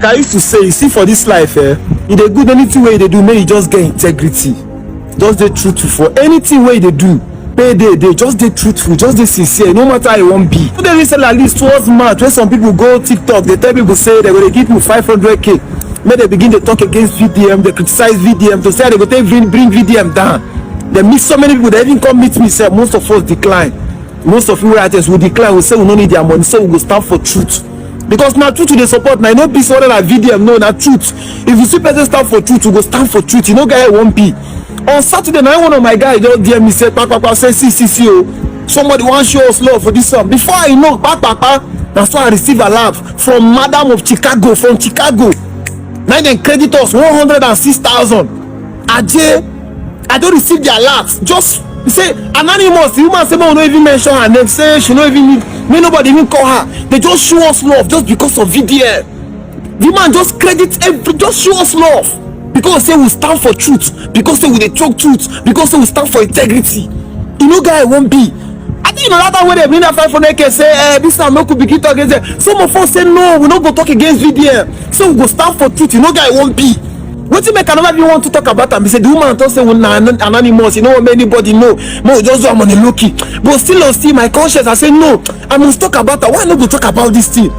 I used to say, you see, for this life, it dey good anything wey they do, may you just get integrity, just dey truthful for anything wey they do. They just dey truthful, just dey sincere, no matter how you won't be. They recently at least towards March, when some people go TikTok, they tell people say they're gonna give you 500k. May they begin to talk against VDM, they criticize VDM, to say they go take bring VDM down. They meet so many people, they even come meet me, say most of us decline. Most of you writers will decline, we say we don't need their money, so we go stand for truth. Because now truth they support, now no be so that VDM, no, na truth. If you see person stand for truth, you go stand for truth. You know, guy won't be. On Saturday night, one of my guys just DM me, say, Papa, say, see, somebody want to show us love for this one. Before I know, Papa, that's why I receive a laugh from Madam of Chicago, from Chicago. Now they credit us 106,000. I don't receive their laugh. Just say anonymous. The woman say, "No, don't even mention her name. Say she don't even need. May nobody even call her. They just show us love just because of VDM. The man just credit every, just show us love because say we stand for truth. Because say we dey talk truth. Because say we stand for integrity. You know, guy won't be. I think you know that time when they bring that 500k say, this time no could begin talk against. Some of us say no, we not go talk against VDM. So we go stand for truth. You know, guy won't be. What you make another people want to talk about and be say the woman don't say when anonymous, you know what anybody know. No, just I'm on the low key. But still my conscience, I say no, I must talk about that. Why not go talk about this thing?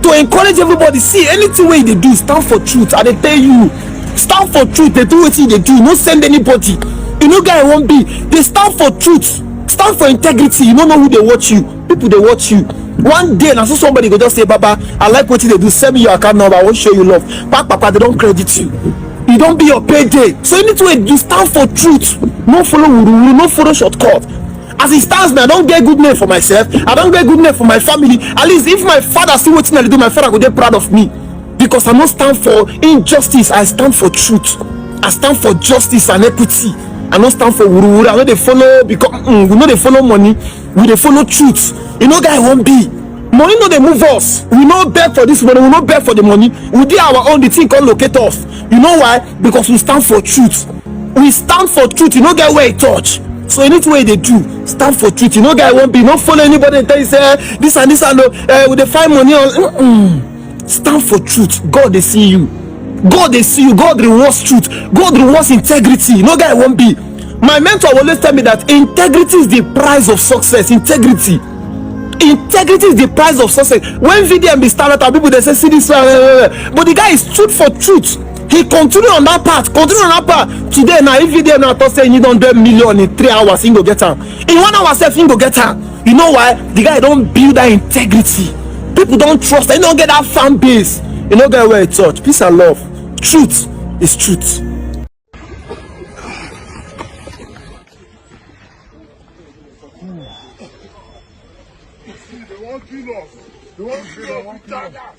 To encourage everybody, see anything way they do, stand for truth. And they tell you, stand for truth, they do what they do, no send anybody. You know, guy won't be. They stand for truth, stand for integrity. You don't know who they watch you. People they watch you. One day, now so somebody go just say, Baba, I like what they do. Send me your account number. I won't show you love. Papa, they don't credit you. You don't be your payday. So you need to stand for truth. No follow wuru, no follow shortcut. As it stands now, I don't get good name for myself. I don't get good name for my family. At least if my father see what I do, my father will be proud of me. Because I don't stand for injustice. I stand for truth. I stand for justice and equity. I don't stand for wuru. I know they follow because we know they follow money. We they follow truth. You know, guy won't be. Money no they move us. We no beg for this money. We no beg for the money. We do our own. The thing called locate us. You know why? Because we stand for truth. We stand for truth. You know, guy where it touch. So any way they do, stand for truth. You know, guy won't be. Not follow anybody and tell you say this and this and with the find money on. Stand for truth. God they see you. God they see you. God rewards truth. God rewards integrity. You know, guy won't be. My mentor always tell me that integrity is the price of success. Integrity is the price of success. When VDM be started out, people they say see this but the guy is truth for truth. He continue on that path. Today now if VDM now talk say you don't 100 million in 3 hours, he go get her. In 1 hour self, he go get her. You know why? The guy don't build that integrity. People don't trust. They don't get that fan base. You know, get where it touch. Peace and love. Truth is truth. They won't kill us. They won't kill us.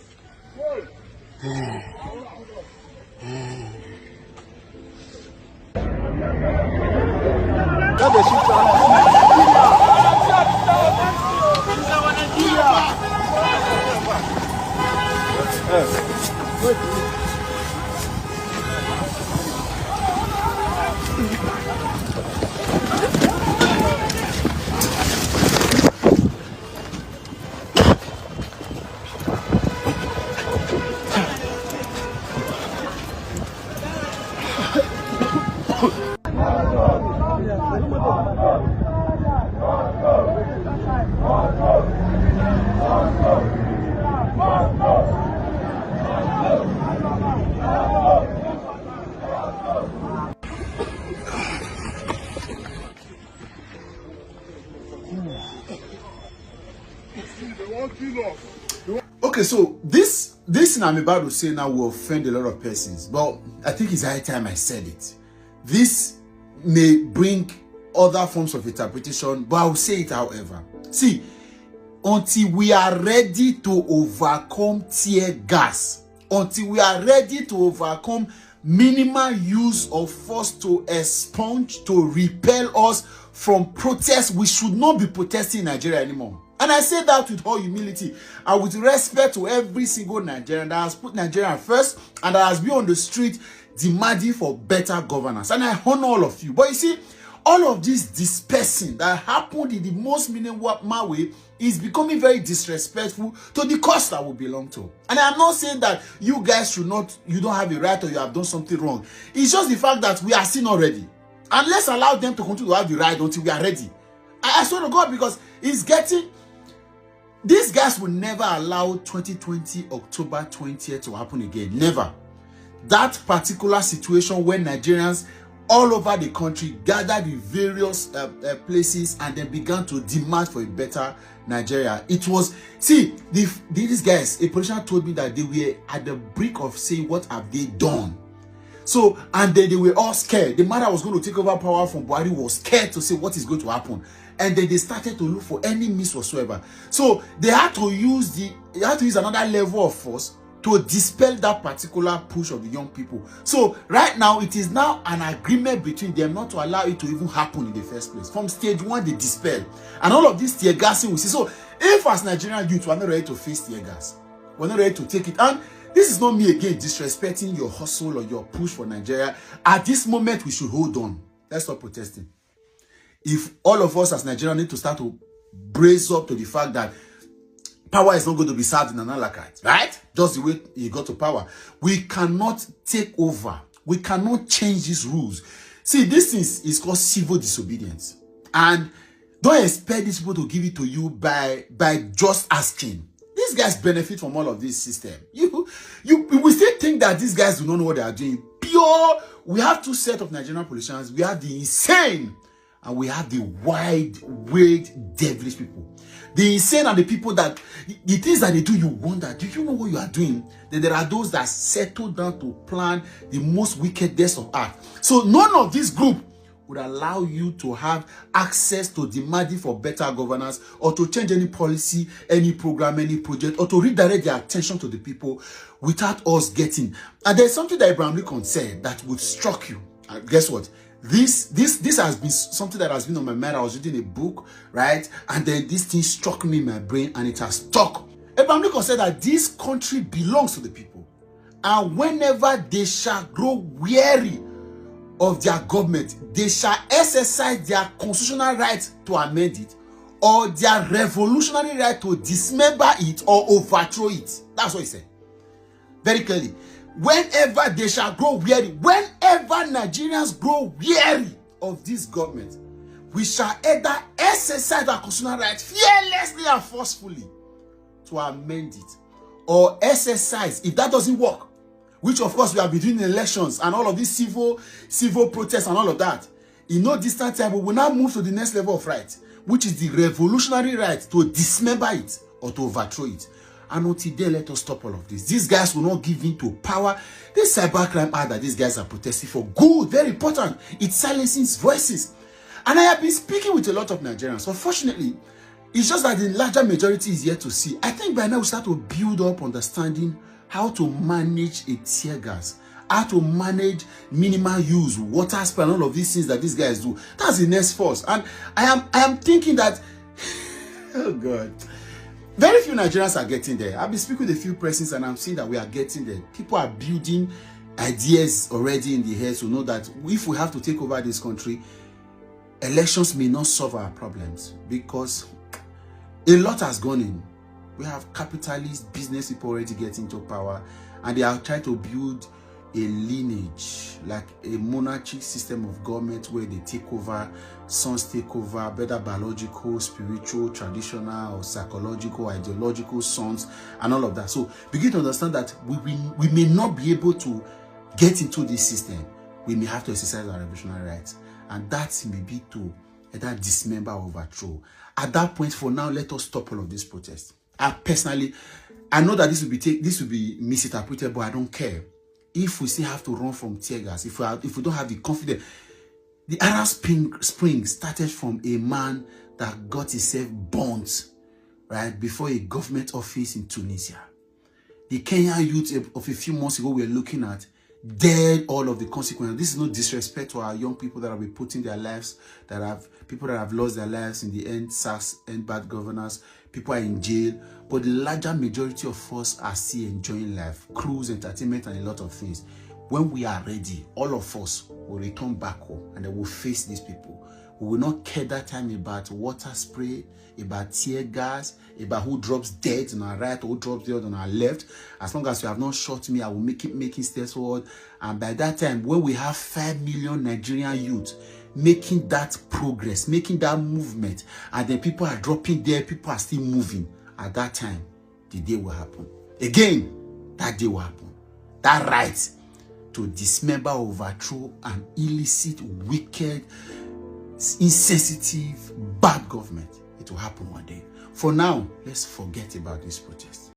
Okay, so this thing I'm about to say now will offend a lot of persons, but I think it's high time I said it. This may bring other forms of interpretation, but I'll say it however. See, until we are ready to overcome tear gas, until we are ready to overcome minimal use of force to expunge, to repel us from protest, we should not be protesting in Nigeria anymore. And I say that with all humility and with respect to every single Nigerian that has put Nigeria first and that has been on the street demanding for better governance. And I honor all of you. But you see, all of this dispersing that happened in the most minimal way is becoming very disrespectful to the cause that we belong to. And I'm not saying that you guys you don't have a right or you have done something wrong. It's just the fact that we are still not ready. And let's allow them to continue to have the right until we are ready. I swear to God, because it's getting... These guys will never allow 2020 October 20th to happen again. Never. That particular situation where Nigerians all over the country gathered in various places and then began to demand for a better Nigeria. It was... See, these guys, a politician told me that they were at the brink of saying, what have they done? So, and then they were all scared. The man that was going to take over power from Buhari was scared to say what is going to happen. And then they started to look for any means whatsoever. So they had to use another level of force to dispel that particular push of the young people. So right now, it is now an agreement between them not to allow it to even happen in the first place. From stage one, they dispel. And all of this tear gassing we see. So if as Nigerian youth, we're not ready to face tear gas, we're not ready to take it. And this is not me again disrespecting your hustle or your push for Nigeria. At this moment, we should hold on. Let's stop protesting. If all of us as Nigerians need to start to brace up to the fact that power is not going to be served in an a la carte, right? Just the way he got to power. We cannot take over. We cannot change these rules. See, this is called civil disobedience. And don't expect these people to give it to you by just asking. These guys benefit from all of this system. We still think that these guys do not know what they are doing. We have two sets of Nigerian politicians. We have the insane and we have the wide, devilish people. The insane are the people that, the things that they do, you wonder, do you know what you are doing? Then there are those that settle down to plan the most wickedest of earth. So none of this group would allow you to have access to demanding for better governance or to change any policy, any program, any project, or to redirect their attention to the people without us getting. And there's something that Abraham Lincoln said that would struck you. And guess what? This has been something that has been on my mind. I was reading a book, right? And then this thing struck me in my brain and it has stuck. Abraham Lincoln said that this country belongs to the people. And whenever they shall grow weary of their government, they shall exercise their constitutional right to amend it or their revolutionary right to dismember it or overthrow it. That's what he said. Very clearly. Whenever they shall grow weary, whenever Nigerians grow weary of this government, we shall either exercise our constitutional right fearlessly and forcefully to amend it, or exercise, if that doesn't work, which of course we have been doing in elections and all of these civil protests and all of that, in no distant time, we will now move to the next level of right, which is the revolutionary right to dismember it or to overthrow it. And until then, let us stop all of this. These guys will not give in to power. This cybercrime act that these guys are protesting for, good, very important. It silences voices. And I have been speaking with a lot of Nigerians. Unfortunately, it's just that the larger majority is yet to see. I think by now we start to build up understanding how to manage a tear gas, how to manage minimal use, water spray, and all of these things that these guys do. That's the next force. And I am thinking that, oh God, very few Nigerians are getting there. I've been speaking with a few persons and I'm seeing that we are getting there. People are building ideas already in the head to know that if we have to take over this country, elections may not solve our problems because a lot has gone in. We have capitalist business people already getting into power and they are trying to build a lineage, like a monarchy system of government where they take over, sons take over, whether biological, spiritual, traditional, or psychological, ideological sons, and all of that. So begin to understand that we may not be able to get into this system. We may have to exercise our revolutionary rights, and that may be to either dismember or overthrow. At that point, for now, let us stop all of this protest. I know that this will be misinterpreted, but I don't care. If we still have to run from tear gas, if we don't have the confidence. The Arab Spring started from a man that got himself burnt, right, before a government office in Tunisia. The Kenyan youth of a few months ago we were looking at, dead all of the consequences. This is no disrespect to our young people that have been putting their lives, people that have lost their lives in the end, SARS, end bad governance. People are in jail. but the larger majority of us are still enjoying life, cruise, entertainment, and a lot of things. When we are ready, all of us will return back home and then we'll face these people. We will not care that time about water spray, about tear gas, about who drops dead on our right or who drops dead on our left. As long as you have not shot me, I will keep making steps forward. And by that time, when we have 5 million Nigerian youth making that progress, making that movement, and then people are dropping there, people are still moving, at that time, the day will happen. Again, that day will happen. That right to dismember, overthrow an illicit, wicked, insensitive, bad government, it will happen one day. For now, let's forget about this protest.